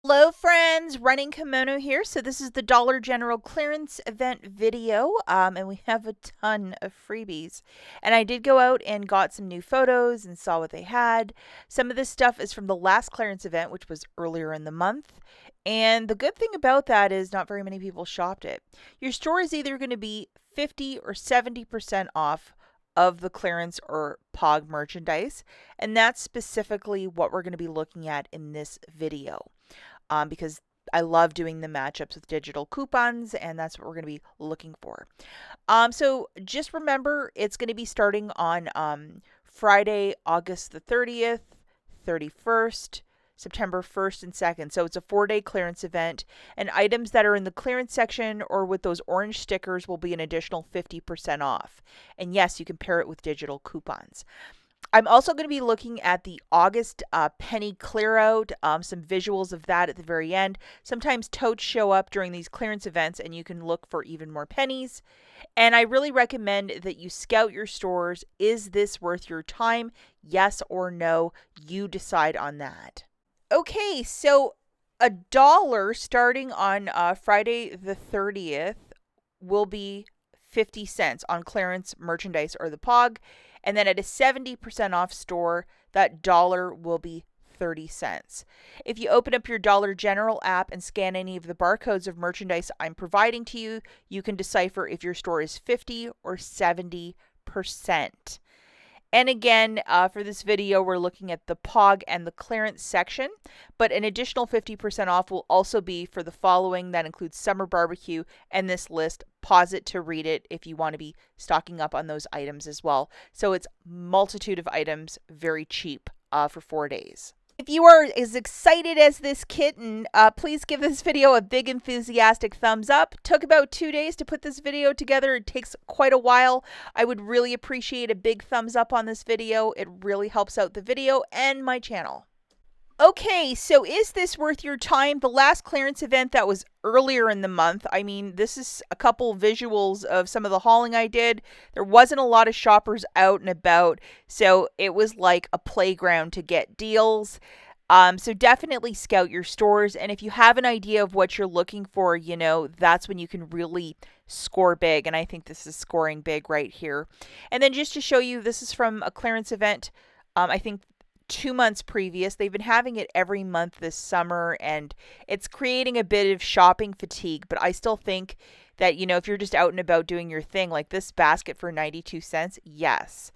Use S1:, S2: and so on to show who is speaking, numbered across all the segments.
S1: Hello friends, Running Kimono here. So this is the Dollar General clearance event video, and we have a ton of freebies. And I did go out and got some new photos and saw what they had. Some of this stuff is from the last clearance event, which was earlier in the month. And the good thing about that is not very many people shopped it. Your store is either going to be 50 or 70% off of the clearance or POG merchandise, and that's specifically what we're going to be looking at in this video. Because I love doing the matchups with digital coupons, and that's what we're going to be looking for. So just remember, it's going to be starting on Friday, August the 30th, 31st, September 1st and 2nd. So it's a 4-day clearance event, and items that are in the clearance section or with those orange stickers will be an additional 50% off. And yes, you can pair it with digital coupons. I'm also going to be looking at the August penny clear out, some visuals of that at the very end. Sometimes totes show up during these clearance events and you can look for even more pennies. And I really recommend that you scout your stores. Is this worth your time? Yes or no? You decide on that. Okay, so $1 starting on Friday the 30th will be 50 cents on clearance merchandise or the POG. And then at a 70% off store, that dollar will be 30 cents. If you open up your Dollar General app and scan any of the barcodes of merchandise I'm providing to you, you can decipher if your store is 50 or 70%. And again, for this video, we're looking at the POG and the clearance section, but an additional 50% off will also be for the following. That includes summer barbecue and this list. Pause it to read it if you want to be stocking up on those items as well. So it's multitude of items, very cheap for 4 days. If you are as excited as this kitten, please give this video a big enthusiastic thumbs up. Took about 2 days to put this video together. It takes quite a while. I would really appreciate a big thumbs up on this video. It really helps out the video and my channel. Okay, so is this worth your time? The last clearance event that was earlier in the month, I mean, this is a couple visuals of some of the hauling I did. There wasn't a lot of shoppers out and about, so it was like a playground to get deals. So definitely scout your stores, and if you have an idea of what you're looking for, that's when you can really score big, and I think this is scoring big right here. And then just to show you, this is from a clearance event, I think 2 months previous. They've been having it every month this summer, and it's creating a bit of shopping fatigue, but I still think that, if you're just out and about doing your thing, like this basket for 92 cents, yes.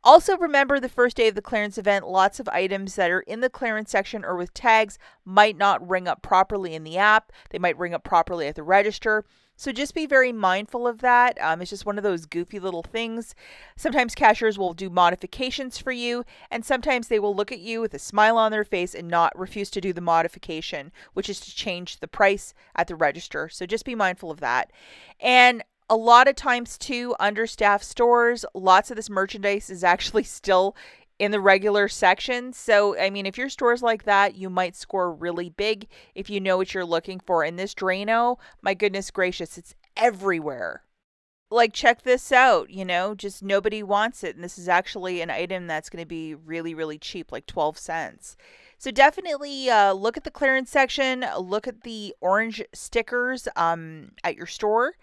S1: Also remember, the first day of the clearance event, lots of items that are in the clearance section or with tags might not ring up properly in the app. They might ring up properly at the register. So just be very mindful of that. It's just one of those goofy little things. Sometimes cashiers will do modifications for you, and sometimes they will look at you with a smile on their face and not refuse to do the modification, which is to change the price at the register. So just be mindful of that. And a lot of times too, understaffed stores, lots of this merchandise is actually still in the regular section. So, I mean, if your store's like that, you might score really big if you know what you're looking for. In this Drano, my goodness gracious, it's everywhere. Like, check this out, just nobody wants it. And this is actually an item that's going to be really, really cheap, like 12 cents. So definitely look at the clearance section, look at the orange stickers at your store,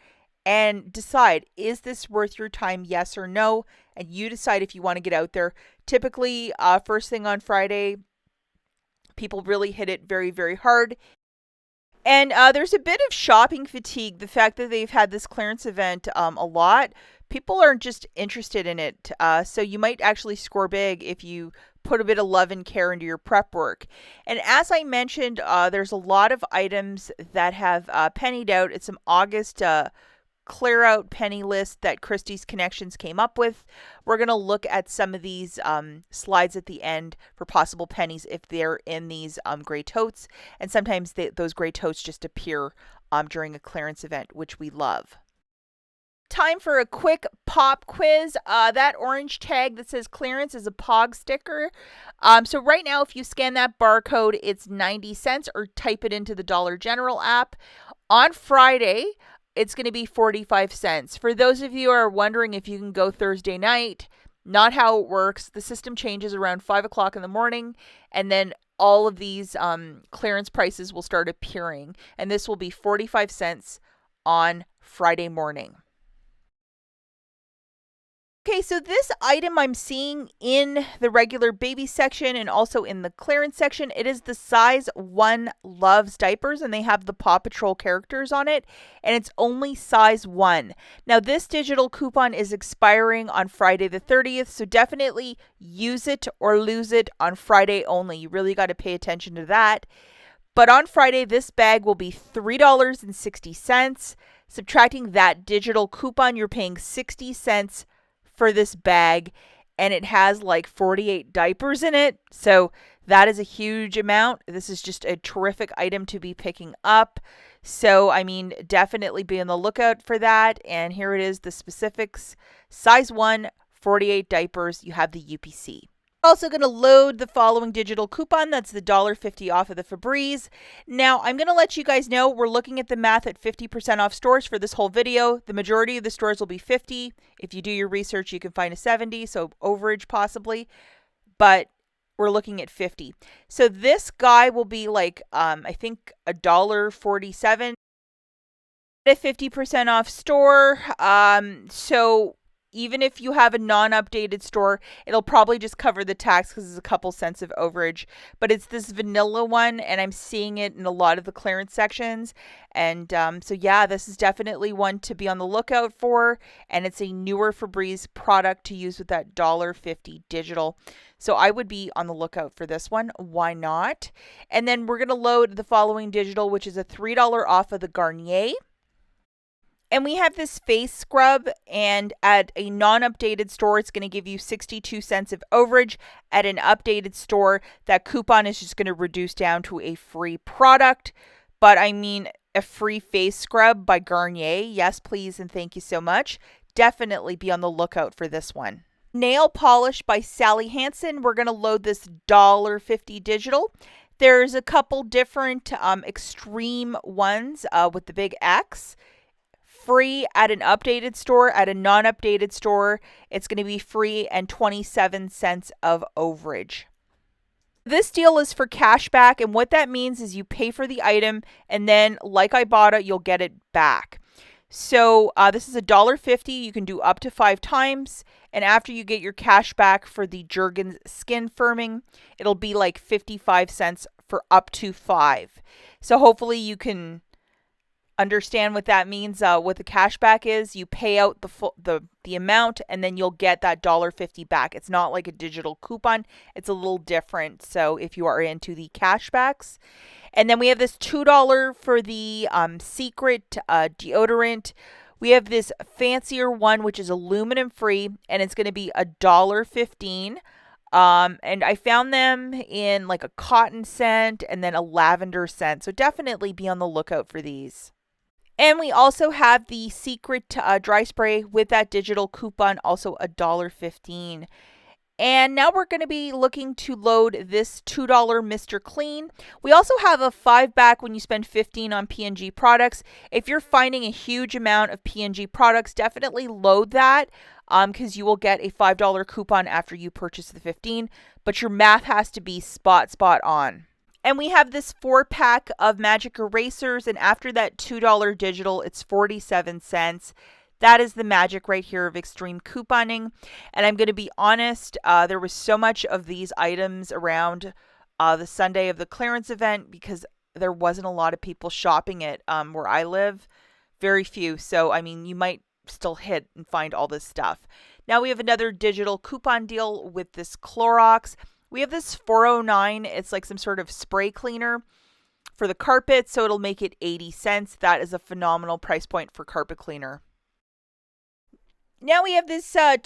S1: and decide, is this worth your time, yes or no? And you decide if you want to get out there. Typically, first thing on Friday, people really hit it very, very hard. And there's a bit of shopping fatigue. The fact that they've had this clearance event a lot, people aren't just interested in it. So you might actually score big if you put a bit of love and care into your prep work. And as I mentioned, there's a lot of items that have pennied out. It's some August clear out penny list that Christie's Connections came up with. We're going to look at some of these slides at the end for possible pennies if they're in these gray totes. And sometimes those gray totes just appear during a clearance event, which we love. Time for a quick pop quiz. That orange tag that says clearance is a POG sticker. So right now, if you scan that barcode, it's 90 cents, or type it into the Dollar General app. On Friday, it's going to be 45 cents. For those of you who are wondering if you can go Thursday night, not how it works. The system changes around 5 o'clock in the morning, and then all of these clearance prices will start appearing, and this will be 45 cents on Friday morning. Okay, so this item I'm seeing in the regular baby section and also in the clearance section. It is the size 1 Loves diapers, and they have the Paw Patrol characters on it, and it's only size 1. Now, this digital coupon is expiring on Friday the 30th, so definitely use it or lose it on Friday only. You really got to pay attention to that. But on Friday, this bag will be $3.60. Subtracting that digital coupon, you're paying 60 cents for this bag, and it has like 48 diapers in it. So that is a huge amount. This is just a terrific item to be picking up. So, I mean, definitely be on the lookout for that. And here it is, the specifics. Size 1, 48 diapers. You have the UPC. Also going to load the following digital coupon. That's the $1.50 off of the Febreze. Now, I'm going to let you guys know we're looking at the math at 50% off stores for this whole video. The majority of the stores will be 50. If you do your research, you can find a 70, so overage possibly. But we're looking at 50. So this guy will be like, I think $1.47 at a 50% off store. So even if you have a non-updated store, it'll probably just cover the tax because it's a couple cents of overage. But it's this vanilla one, and I'm seeing it in a lot of the clearance sections. And so yeah, this is definitely one to be on the lookout for. And it's a newer Febreze product to use with that $1.50 digital. So I would be on the lookout for this one. Why not? And then we're going to load the following digital, which is a $3 off of the Garnier. And we have this face scrub, and at a non-updated store, it's going to give you 62 cents of overage. At an updated store, that coupon is just going to reduce down to a free product. But I mean, a free face scrub by Garnier. Yes, please, and thank you so much. Definitely be on the lookout for this one. Nail polish by Sally Hansen. We're going to load this $1.50 digital. There's a couple different extreme ones with the big X. Free at an updated store. At a non-updated store, it's going to be free and 27 cents of overage. This deal is for cashback, and what that means is you pay for the item, and then, like IBOTTA, you'll get it back. So this is $1.50. You can do up to 5 times, and after you get your cash back for the Jergens skin firming, it'll be like 55 cents for up to 5. So hopefully you can understand what that means. What the cashback is, you pay out the amount, and then you'll get that $1.50 back. It's not like a digital coupon. It's a little different. So if you are into the cashbacks. And then we have this $2 for the Secret deodorant. We have this fancier one, which is aluminum free, and it's going to be $1.15. And I found them in like a cotton scent and then a lavender scent. So definitely be on the lookout for these. And we also have the Secret dry spray with that digital coupon, also $1.15. And now we're going to be looking to load this $2 Mr. Clean. We also have a 5-back when you spend $15 on P&G products. If you're finding a huge amount of P&G products, definitely load that because you will get a $5 coupon after you purchase the 15. But your math has to be spot on. And we have this 4-pack of magic erasers, and after that $2 digital, it's 47 cents. That is the magic right here of extreme couponing. And I'm going to be honest, there was so much of these items around the Sunday of the clearance event because there wasn't a lot of people shopping it where I live. Very few. So, I mean, you might still hit and find all this stuff. Now we have another digital coupon deal with this Clorox. We have this $4.09. It's like some sort of spray cleaner for the carpet, so it'll make it 80 cents. That is a phenomenal price point for carpet cleaner. Now we have this $2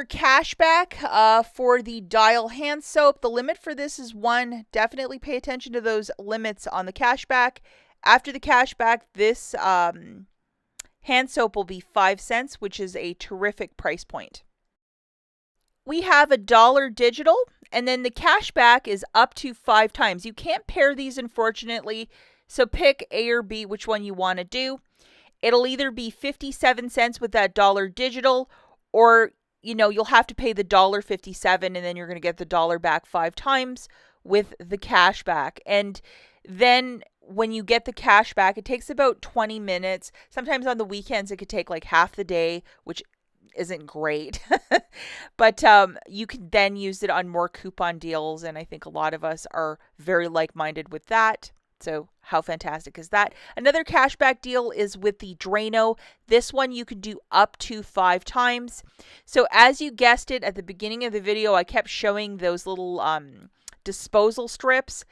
S1: cashback for the Dial hand soap. The limit for this is 1. Definitely pay attention to those limits on the cashback. After the cashback, this hand soap will be 5 cents, which is a terrific price point. We have $1 digital, and then the cashback is up to 5 times. You can't pair these, unfortunately, so pick A or B, which one you want to do. It'll either be 57 cents with that $1 digital, or, you'll have to pay the $1.57, and then you're going to get the $1 back 5 times, with the cash back. And then when you get the cash back, it takes about 20 minutes. Sometimes on the weekends, it could take like half the day, which isn't great. But you can then use it on more coupon deals. And I think a lot of us are very like-minded with that. So how fantastic is that? Another cashback deal is with the Drano. This one you can do up to 5 times. So as you guessed it at the beginning of the video, I kept showing those little disposal strips.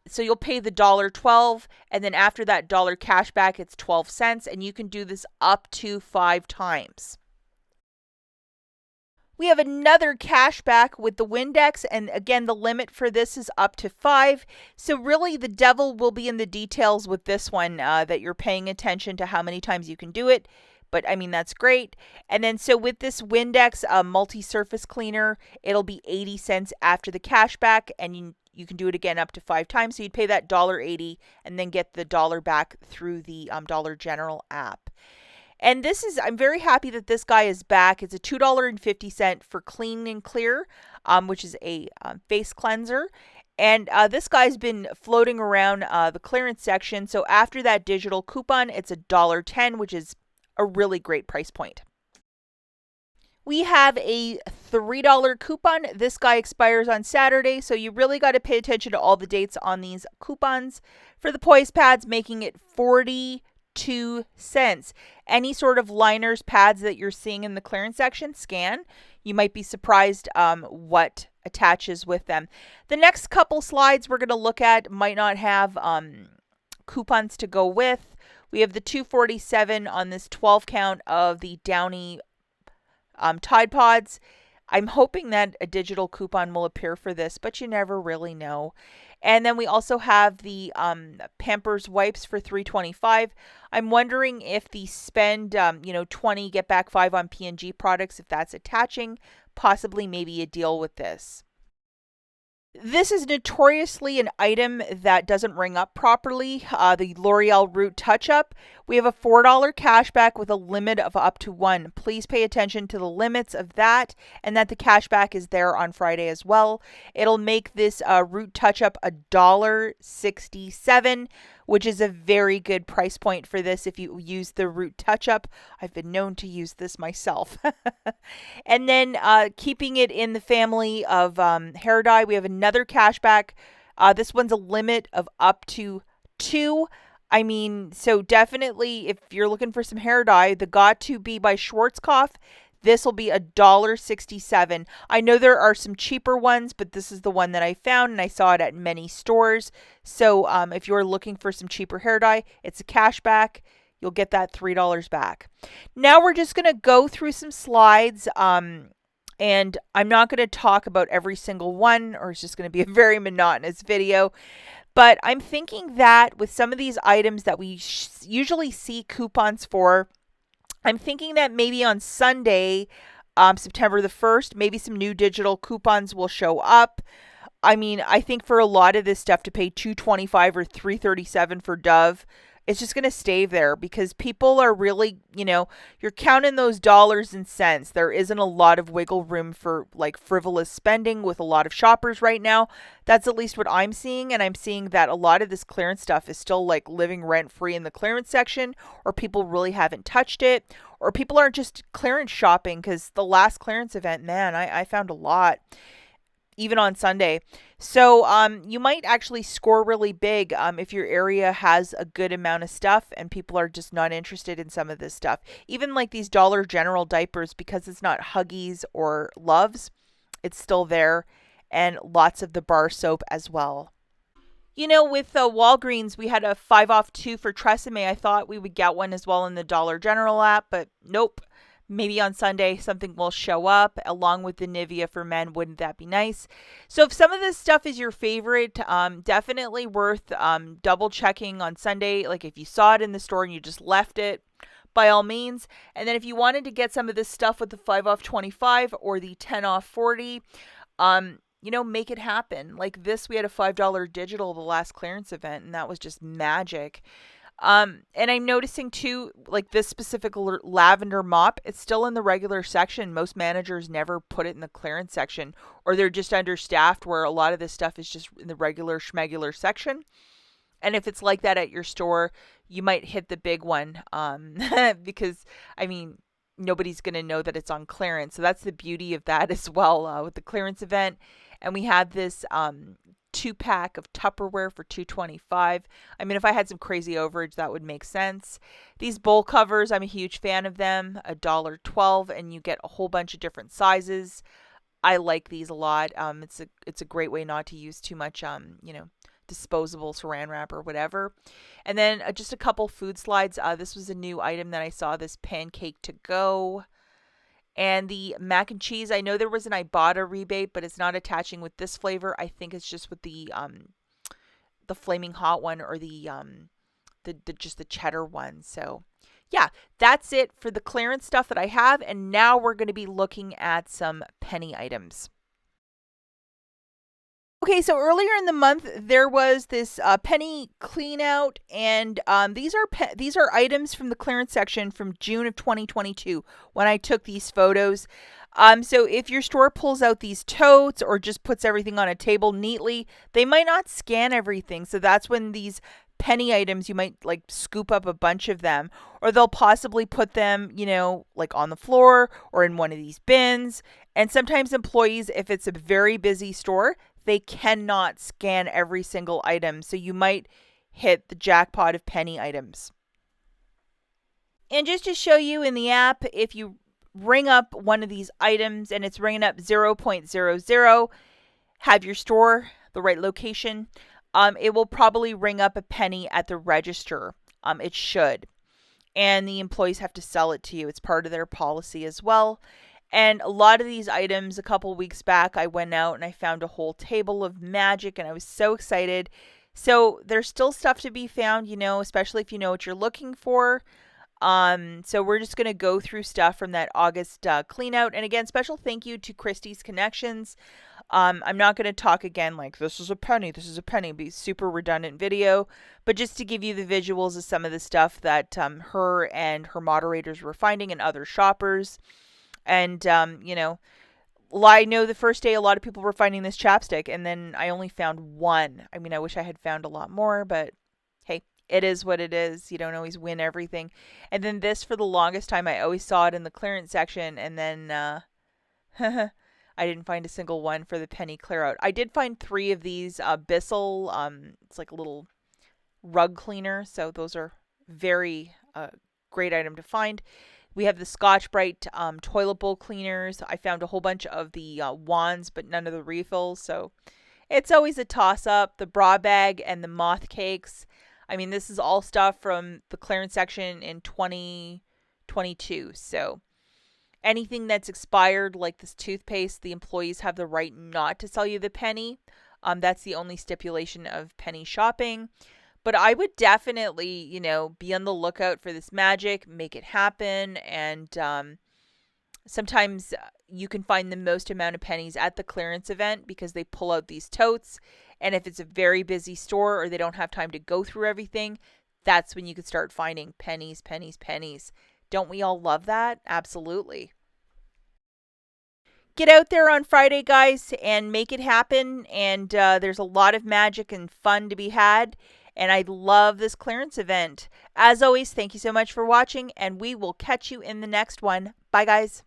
S1: So you'll pay the $1.12, and then after that dollar cashback, it's 12 cents, and you can do this up to 5 times. We have another cashback with the Windex, and again, the limit for this is up to 5. So really, the devil will be in the details with this one, that you're paying attention to how many times you can do it. But I mean, that's great. And then so with this Windex multi-surface cleaner, it'll be 80 cents after the cashback, and you can do it again up to 5 times. So you'd pay that $1.80 and then get the dollar back through the Dollar General app. And I'm very happy that this guy is back. It's a $2.50 for Clean and Clear, which is a face cleanser. And this guy's been floating around the clearance section. So after that digital coupon, it's $1.10, which is a really great price point. We have a $3 coupon. This guy expires on Saturday, so you really got to pay attention to all the dates on these coupons. For the poise pads, making it 42 cents. Any sort of liners, pads that you're seeing in the clearance section, scan. You might be surprised what attaches with them. The next couple slides we're going to look at might not have coupons to go with. We have the $2.47 on this 12 count of the Downy Tide Pods. I'm hoping that a digital coupon will appear for this, but you never really know. And then we also have the Pampers wipes for $3.25. I'm wondering if the spend 20 get back 5 on P&G products, if that's attaching, possibly maybe a deal with this. This is notoriously an item that doesn't ring up properly, the L'Oreal Root Touch-Up. We have a $4 cashback with a limit of up to 1. Please pay attention to the limits of that, and that the cashback is there on Friday as well. It'll make this Root Touch-Up $1.67, which is a very good price point for this if you use the Root Touch-Up. I've been known to use this myself. And then keeping it in the family of hair dye, we have another cashback. This one's a limit of up to 2. I mean, so definitely if you're looking for some hair dye, the Got To Be by Schwarzkopf, this will be $1.67. I know there are some cheaper ones, but this is the one that I found, and I saw it at many stores. So if you're looking for some cheaper hair dye, it's a cashback. You'll get that $3 back. Now we're just going to go through some slides, and I'm not going to talk about every single one, or it's just going to be a very monotonous video. But I'm thinking that with some of these items that we usually see coupons for, I'm thinking that maybe on Sunday, September the 1st, maybe some new digital coupons will show up. I mean, I think for a lot of this stuff to pay $2.25 or $3.37 for Dove, it's just going to stay there because people are really, you're counting those dollars and cents. There isn't a lot of wiggle room for like frivolous spending with a lot of shoppers right now. That's at least what I'm seeing. And I'm seeing that a lot of this clearance stuff is still like living rent free in the clearance section, or people really haven't touched it, or people aren't just clearance shopping because the last clearance event, man, I found a lot. Even on Sunday. So you might actually score really big if your area has a good amount of stuff and people are just not interested in some of this stuff. Even like these Dollar General diapers, because it's not Huggies or Loves, it's still there, and lots of the bar soap as well. With Walgreens, we had a 5 off 2 for Tresemme. I thought we would get one as well in the Dollar General app, but nope. Maybe on Sunday something will show up along with the Nivea for men. Wouldn't that be nice? So if some of this stuff is your favorite, definitely worth double checking on Sunday. Like if you saw it in the store and you just left it, by all means. And then if you wanted to get some of this stuff with the 5 off 25 or the 10 off 40, make it happen. Like this, we had a $5 digital the last clearance event, and that was just magic. And I'm noticing too, like this specific lavender mop, it's still in the regular section. Most managers never put it in the clearance section, or they're just understaffed where a lot of this stuff is just in the regular schmegular section. And if it's like that at your store, you might hit the big one, because, I mean, nobody's going to know that it's on clearance. So that's the beauty of that as well, with the clearance event. And we have this 2-pack of Tupperware for $2.25. I mean, if I had some crazy overage, that would make sense. These bowl covers, I'm a huge fan of them. $1.12, and you get a whole bunch of different sizes. I like these a lot. It's a great way not to use too much, disposable saran wrap or whatever. And then just a couple food slides. This was a new item that I saw, this pancake to go. And the mac and cheese, I know there was an IBOTTA rebate, but it's not attaching with this flavor. I think it's just with the flaming hot one, or the just the cheddar one. So yeah, that's it for the clearance stuff that I have. And now we're going to be looking at some penny items. Okay, so earlier in the month there was this penny clean out, and these are items from the clearance section from June of 2022 when I took these photos. So if your store pulls out these totes or just puts everything on a table neatly, they might not scan everything. So that's when these penny items, you might like scoop up a bunch of them, or they'll possibly put them, like on the floor or in one of these bins. And sometimes employees, if it's a very busy store, they cannot scan every single item. So you might hit the jackpot of penny items. And just to show you in the app, if you ring up one of these items and it's ringing up 0.00, have your store, the right location, it will probably ring up a penny at the register. It should. And the employees have to sell it to you. It's part of their policy as well. And a lot of these items, a couple weeks back, I went out and I found a whole table of magic, and I was so excited. So there's still stuff to be found, especially if you know what you're looking for. So we're just going to go through stuff from that August clean out. And again, special thank you to Christie's Connections. I'm not going to talk again like this is a penny. It'd be super redundant video. But just to give you the visuals of some of the stuff that her and her moderators were finding and other shoppers. And, I know the first day a lot of people were finding this chapstick, and then I only found one. I mean, I wish I had found a lot more, but hey, it is what it is. You don't always win everything. And then this, for the longest time, I always saw it in the clearance section, and then I didn't find a single one for the penny clear out. I did find 3 of these Bissell. It's like a little rug cleaner, so those are very great item to find. We have the Scotch-Brite toilet bowl cleaners. I found a whole bunch of the wands, but none of the refills. So it's always a toss-up. The bra bag and the moth cakes. I mean, this is all stuff from the clearance section in 2022. So anything that's expired, like this toothpaste, the employees have the right not to sell you the penny. That's the only stipulation of penny shopping. But I would definitely, be on the lookout for this magic, make it happen. And sometimes you can find the most amount of pennies at the clearance event because they pull out these totes. And if it's a very busy store or they don't have time to go through everything, that's when you could start finding pennies, pennies, pennies. Don't we all love that? Absolutely. Get out there on Friday, guys, and make it happen. And there's a lot of magic and fun to be had. And I love this clearance event. As always, thank you so much for watching, and we will catch you in the next one. Bye, guys.